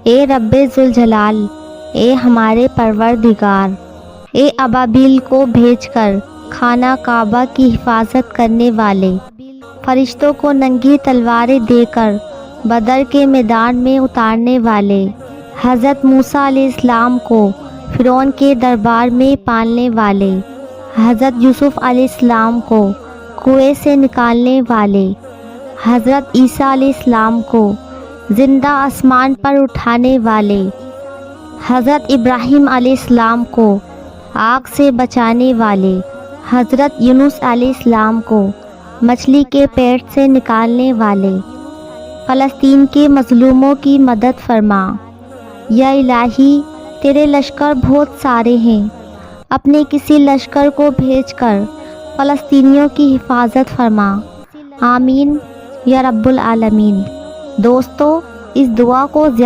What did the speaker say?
اے رب ذوالجلال، اے ہمارے پروردگار، اے ابابیل کو بھیج کر خانہ کعبہ کی حفاظت کرنے والے، فرشتوں کو ننگی تلواریں دے کر بدر کے میدان میں اتارنے والے، حضرت موسیٰ علیہ السلام کو فرعون کے دربار میں پالنے والے، حضرت یوسف علیہ السلام کو کنویں سے نکالنے والے، حضرت عیسیٰ علیہ السلام کو زندہ آسمان پر اٹھانے والے، حضرت ابراہیم علیہ السلام کو آگ سے بچانے والے، حضرت یونس علیہ السلام کو مچھلی کے پیٹ سے نکالنے والے، فلسطین کے مظلوموں کی مدد فرما۔ یا الہی، تیرے لشکر بہت سارے ہیں، اپنے کسی لشکر کو بھیج کر فلسطینیوں کی حفاظت فرما۔ آمین یا رب العالمین۔ دوستو، اس دعا کو